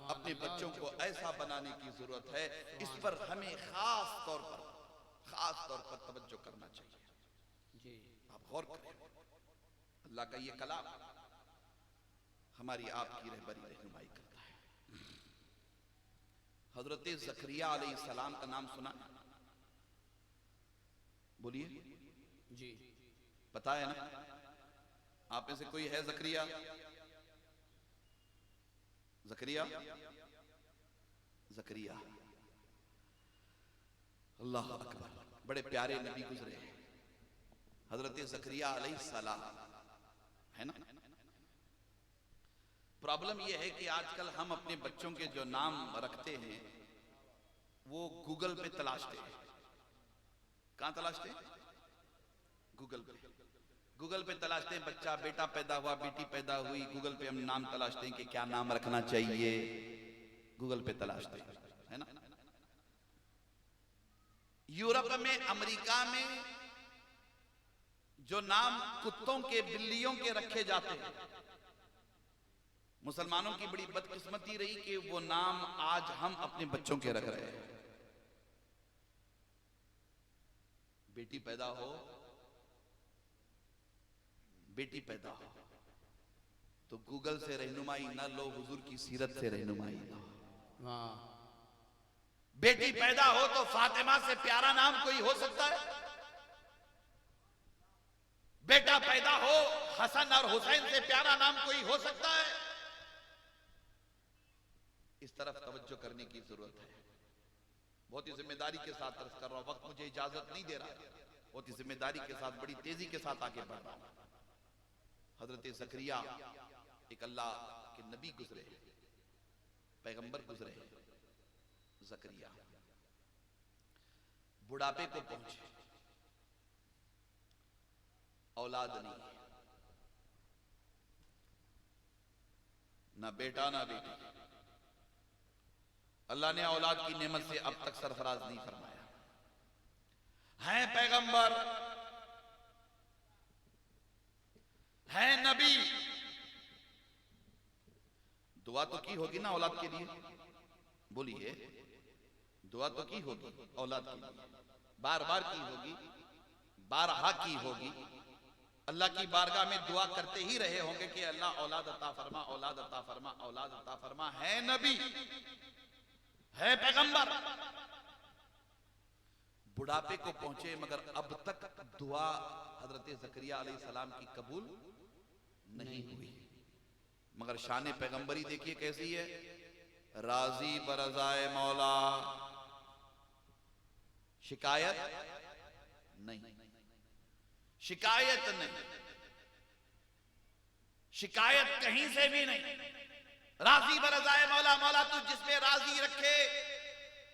अपने बच्चों को ऐसा बनाने की जरूरत है। इस पर हमें खास तौर पर तवज्जो करना चाहिए जी। आप गौर करें, अल्लाह का ये कलाम हमारी आपकी रहबरी रहनुमाई करता है। हजरत ज़करिया अलैहिस्सलाम का नाम सुना? बोलिए जी। पता है ना? आप में से कोई है ज़करिया? ज़करिया, ज़करिया, अल्लाह अकबर। बड़े प्यारे नबी गुजरे, हजरत ज़करिया अलैहिस्सलाम, है ना। प्रॉब्लम यह है कि आजकल हम अपने बच्चों के जो नाम रखते हैं वो गूगल पे तलाशते हैं। कहां तलाशते हैं? गूगल पे। गूगल पे तलाशते हैं, बच्चा, बेटा पैदा हुआ, बेटी पैदा हुई, गूगल पे हम नाम तलाशते हैं कि क्या नाम रखना चाहिए, गूगल पे तलाशते हैं, है ना। यूरोप में, अमेरिका में जो नाम कुत्तों के, बिल्लियों के रखे जाते हैं, मुसलमानों की बड़ी बदकिस्मती रही कि वो नाम आज हम अपने बच्चों के रख रहे हैं। बेटी पैदा हो, बेटी पैदा हो तो गूगल से रहनुमाई ना लो, हुजूर की सीरत से रहनुमाई लो। बेटी पैदा हो तो फातिमा से प्यारा नाम कोई हो सकता है? बेटा पैदा हो, हसन और हुसैन से प्यारा नाम कोई हो सकता है? इस तरफ तवज्जो करने की जरूरत है। बहुत ही जिम्मेदारी के साथ अर्ज कर रहा हूं, वक्त मुझे इजाजत नहीं दे रहा है, बहुत ही जिम्मेदारी के साथ, बड़ी तेजी के साथ आगे बढ़ रहा हूं। हजरत ज़करिया एक अल्लाह के नबी गुजरे, पैगंबर गुजरे। ज़करिया बुढ़ापे को पहुंचे, औलाद नहीं, ना बेटा ना बेटी। अल्लाह ने औलाद की नेमत से अब तक सरफराज नहीं फरमाया। हैं पैगंबर, हैं नबी, दुआ तो की होगी ना औलाद के लिए? बोलिए, दुआ तो की होगी औलाद के लिए, बार बार की होगी, बारहा की होगी। अल्लाह की बारगाह में दुआ करते ही रहे होंगे कि अल्लाह औलाद अता फरमा, औलाद अता फरमा, औलाद अता फरमा। है नबी, है पैगंबर, बुढ़ापे को पहुंचे, मगर अब तक दुआ हजरत ज़करिया अलैहिस्सलाम की कबूल नहीं हुई। मगर शान पैगंबरी देखिए कैसी है, राजी बरजाए मौला, शिकायत नहीं, शिकायत नहीं, शिकायत कहीं से भी नहीं। राजी बरजाए मौला, मौला तू जिसमें राजी रखे,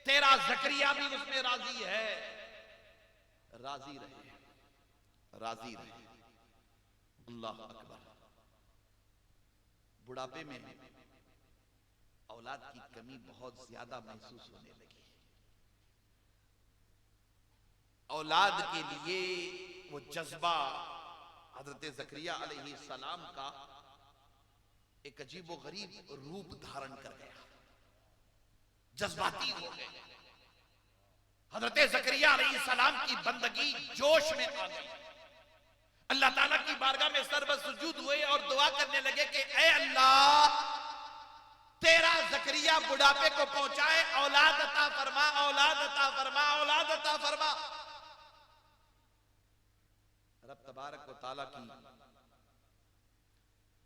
तेरा ज़करिया भी उसमें राजी है। राजी रहे, राजी रहे। अल्लाह अकबर। बुढ़ापे में औलाद की कमी बहुत ज्यादा महसूस होने लगी। औलाद के लिए वो जज्बा हजरत ज़करिया अलैहिस्सलाम का एक अजीबो गरीब रूप धारण कर गया, जज्बाती हो गए। हजरत ज़करिया अलैहिस्सलाम की बंदगी जोश में आ गई। अल्लाह ताला की बारगाह में सरबत सुजूद हुए और दुआ करने लगे कि ऐ अल्लाह, तेरा ज़करिया बुढ़ापे को पहुंचाए, औलाद अता फरमा, औलाद अता फरमा, औलाद अता फरमा। रब तबारक व तआला की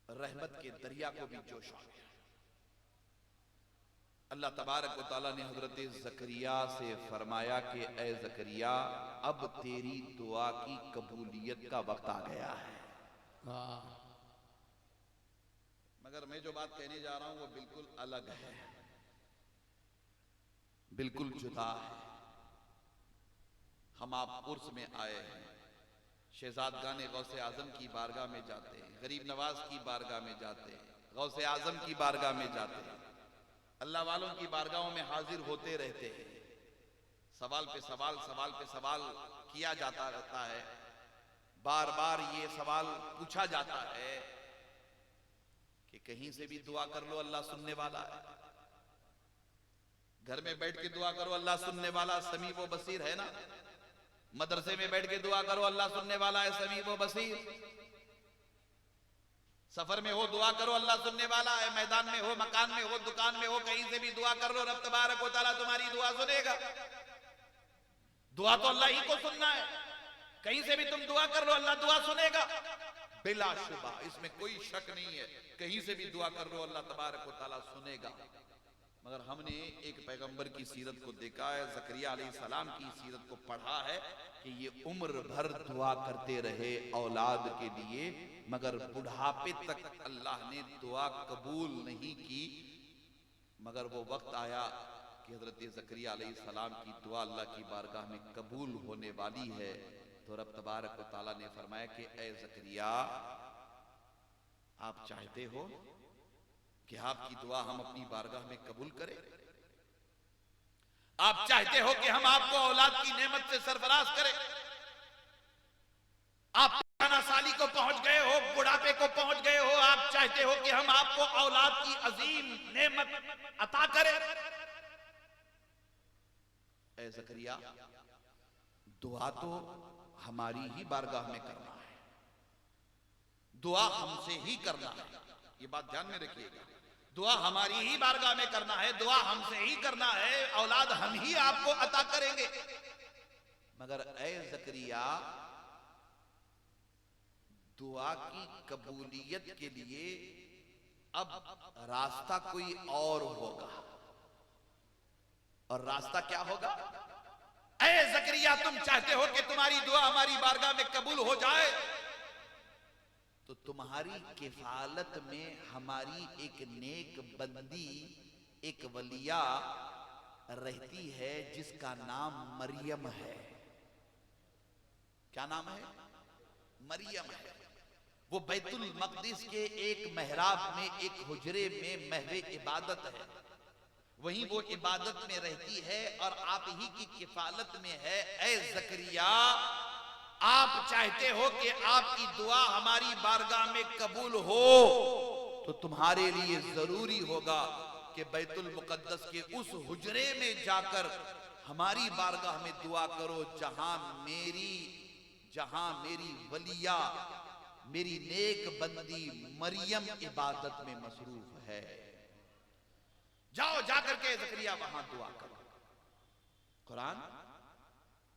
रहमत के दरिया को भी जोश आ गया। अल्लाह तबारक व तआला ने हजरत ज़करिया से फरमाया कि ऐ ज़करिया, अब तेरी दुआ की कबूलियत का वक्त आ गया है। मगर मैं जो बात कहने जा रहा हूं वो बिल्कुल अलग है, बिल्कुल जुदा है। हम आप उर्स में आए हैं, शहजादगान गौसे आजम की बारगाह में जाते हैं, गरीब नवाज की बारगाह में जाते हैं, गौसे आजम की बारगाह में जाते हैं, अल्लाह वालों की बारगाहों में हाजिर होते रहते हैं। सवाल पे सवाल, सवाल पे सवाल किया जाता रहता है। बार बार ये सवाल पूछा जाता है कि कहीं से भी दुआ कर लो, अल्लाह सुनने वाला है। घर में बैठ के दुआ करो, अल्लाह सुनने वाला समी व बसीर है ना। मदरसे में बैठ के दुआ करो, अल्लाह सुनने वाला है, समी व बसीर। सफर में हो दुआ करो, अल्लाह सुनने वाला है। मैदान में हो, मकान में हो, दुकान में हो, कहीं से भी दुआ कर लो, रब तबारक व तआला तुम्हारी दुआ सुनेगा। दुआ तो अल्लाह ही को सुनना है, कहीं से भी तुम दुआ कर लो, अल्लाह दुआ सुनेगा बिलाशुबा, इसमें कोई शक नहीं है। कहीं से भी दुआ कर लो, अल्लाह तबारक व तआला सुनेगा। मगर हमने एक पैगंबर की सीरत को देखा है, ज़करिया अलैहिस्सलाम की सीरत को पढ़ा है कि ये उम्र भर दुआ करते रहे औलाद के लिए, मगर बुढ़ापे तक अल्लाह ने दुआ कबूल नहीं की। मगर वो वक्त आया कि हजरत ज़करिया अलैहिस्सलाम की दुआ अल्लाह की बारगाह में कबूल होने वाली है। तो रब तबारक व तआला ने फरमाया कि ए ज़करिया, आप चाहते हो कि आपकी दुआ हम अपनी बारगाह में कबूल करें? आप चाहते हो कि हम आपको औलाद की नेमत से सरफराज करें? आप साली को पहुंच गए हो, बुढ़ापे को पहुंच गए हो, आप चाहते हो कि हम आपको औलाद की अजीम नेमत अता करें? ऐ ज़करिया, दुआ तो हमारी ही बारगाह में करना है, दुआ हमसे ही करना है, ये बात ध्यान में रखिएगा। दुआ हमारी ही बारगाह में करना है, दुआ हमसे ही करना है, औलाद हम ही आपको अता करेंगे। मगर ऐ ज़करिया, दुआ की कबूलियत के लिए अब रास्ता कोई और होगा। और रास्ता क्या होगा? ऐ ज़करिया, तुम चाहते हो कि तुम्हारी दुआ हमारी बारगाह में कबूल हो जाए, तो तुम्हारी किफालत में हमारी एक नेक बंदी, एक वलिया रहती है जिसका नाम मरियम है। क्या नाम है? मरियम है। वो बैतुल मक़दिस के एक महराब में, एक हुजरे में महवे इबादत है, वहीं वो इबादत में रहती है और आप ही की किफालत में है। ऐ ज़करिया, आप चाहते हो कि आपकी दुआ हमारी बारगाह में कबूल हो, तो तुम्हारे लिए जरूरी होगा कि बैतुल मुक़द्दस के उस हुजरे में जाकर हमारी बारगाह में दुआ करो, जहां मेरी वलिया, मेरी नेक बंदी मरियम इबादत में मसरूफ है। जाओ, जाकर के ज़करिया वहां दुआ करो। कुरान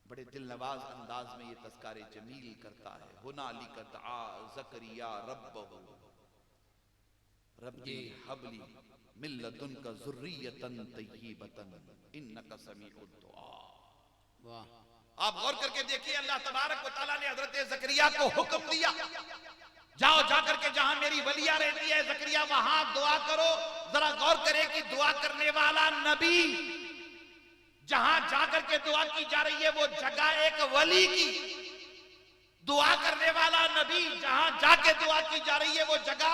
बड़े दिल नवाज अंदाज में ये तज़किरे जमील करता है। हुनालिका दआ ज़करिया रब्बहू रब्बी हबली मिन लदुनका ज़ुर्रियतन तय्यिबतन इन्नका समीउद दुआ। वाह! आप गौर करके देखिए, अल्लाह तबारक व तआला ने हजरत ज़करिया को हुक्म दिया, जाओ, जाकर के जहां मेरी वलिया रहती है ज़करिया, वहां दुआ करो। जरा गौर करें कि दुआ करने वाला नबी, जहां जाकर के दुआ की जा रही है वो जगह एक वली की, दुआ करने वाला नबी जहां जाके दुआ की जा रही है वो जगह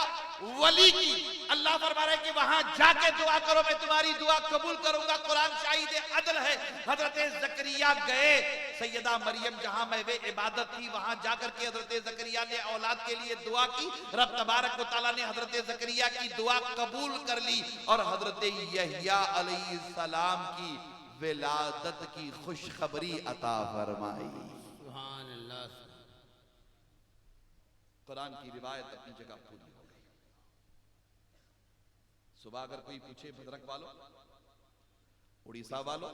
वली की। अल्लाह फरमा रहे कि वहां जाके दुआ करो, मैं तुम्हारी दुआ कबूल करूंगा। कुरान शाहिद अदल है। हजरत ज़करिया गए, सैयदा मरियम जहां महवे इबादत थी वहां जाकर के हजरत ज़करिया ने औलाद के लिए दुआ की। रब तबारक व तआला ने हजरत ज़करिया की दुआ कबूल कर ली और हजरत यहया अलैहिस्सलाम की विलादत की खुशखबरी अता फरमाई। सुभान अल्लाह। कुरान की रिवायत अपनी जगह पूरी हो गई। सुबह अगर कोई पूछे, भद्रक वालों, उड़ीसा वालों,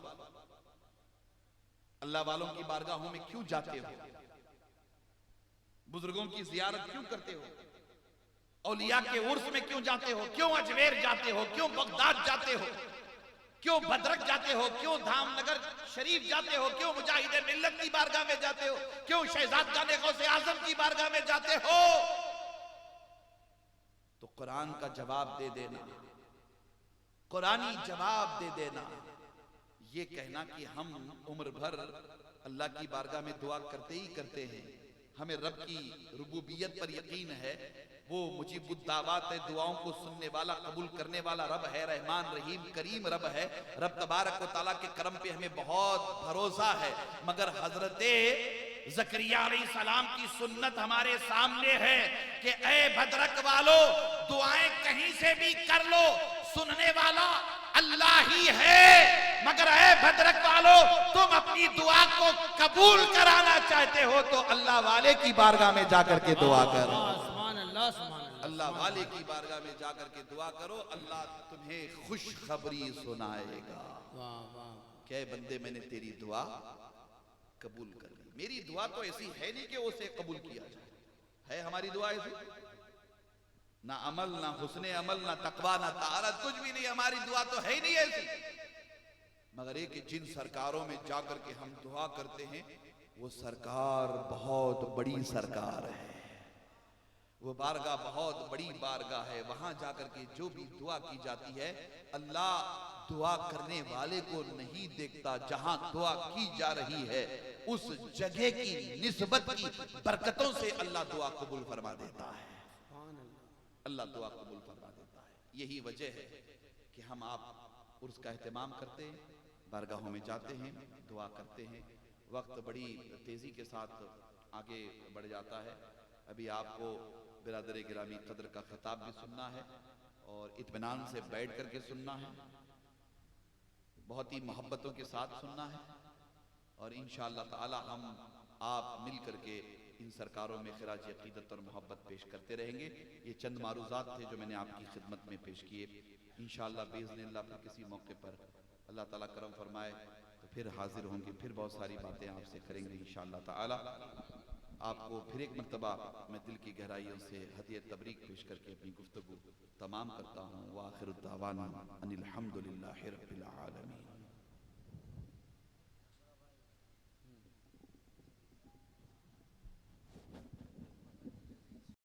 अल्लाह वालों की बारगाहों में क्यों जाते हो, बुजुर्गों की जियारत क्यों करते हो, औलिया के उर्स में क्यों जाते हो, क्यों अजमेर जाते हो, क्यों बगदाद जाते हो, क्यों भद्रक जाते हो, क्यों धामनगर शरीफ जाते हो, क्यों मुजाहिद मिल्लत की बारगाह में जाते हो, क्यों शहजादगाने गौसे आजम की बारगाह में जाते हो, तो कुरान का जवाब दे देना, कुरानी जवाब दे देना। ये कहना कि हम उम्र भर अल्लाह की बारगाह में दुआ करते ही करते हैं, हमें रब की रुबूबियत पर यकीन है, वो मुजीबुद्दावात है, दुआओं को सुनने वाला, कबूल करने वाला रब है, रहमान रहीम करीम रब है। रब तबारक व तआला के करम पे हमें बहुत भरोसा है। मगर हजरत ज़करिया अलैहिस्सलाम की सुन्नत हमारे सामने है कि ए भद्रक वालो, दुआएं कहीं से भी कर लो, सुनने वाला अल्लाह ही है। मगर ए भद्रक वालो, तुम अपनी दुआ को कबूल कराना चाहते हो तो अल्लाह वाले की बारगाह में जाकर के दुआ करो। अल्लाह वाले की बारगाह में जाकर के दुआ करो, अल्लाह तुम्हें खुशखबरी सुनाएगा। क्या बंदे, मैंने तेरी दुआ कबूल कर ली। मेरी दुआ तो ऐसी है नहीं कि उसे कबूल किया जाए, है हमारी दुआ ऐसी? ना अमल, ना हुस्ने अमल, ना तकवा, ना तारत, कुछ भी नहीं। हमारी दुआ तो है ही नहीं ऐसी। मगर एक जिन सरकारों में जाकर के हम दुआ करते हैं, वो सरकार बहुत बड़ी सरकार है, वो बारगाह बहुत बड़ी बारगाह है। वहां जाकर के जो भी दुआ की जाती है, अल्लाह दुआ करने वाले को नहीं देखता। जहां दुआ की जा रही है उस जगह की निस्बत की बरकतों से अल्लाह दुआ कबूल फरमा देता है। अल्लाह दुआ कबूल फरमा देता है। यही वजह है कि हम आप उर्स का एहतमाम करते हैं, बारगाहों में जाते हैं, दुआ करते हैं। वक्त बड़ी तेजी के साथ आगे बढ़ जाता है। अभी आपको बिरादर गिरामी कदर का खिताब भी सुनना है और इत्मीनान से बैठ करके सुनना है, बहुत ही मोहब्बतों के साथ सुनना है। और इंशाअल्लाह ताला हम आप मिल करके इन सरकारों में खिराज अकीदत और मोहब्बत पेश करते रहेंगे। ये चंद मारूज़ात थे जो मैंने आपकी खिदमत में पेश किए। इंशाअल्लाह बिइज़्निल्लाह फिर किसी मौके पर अल्लाह ताला करम फरमाए तो फिर हाजिर होंगे, फिर बहुत सारी बातें आपसे करेंगे इंशाअल्लाह ताला। आपको फिर एक मरतबा मैं दिल की गहराइयों से हदियत तबरीक पेश करके अपनी गुफ्तगू तमाम करता हूँ। व आखिर दावाना अनिल हम्दुलिल्लाहि रब्बिल आलमीन।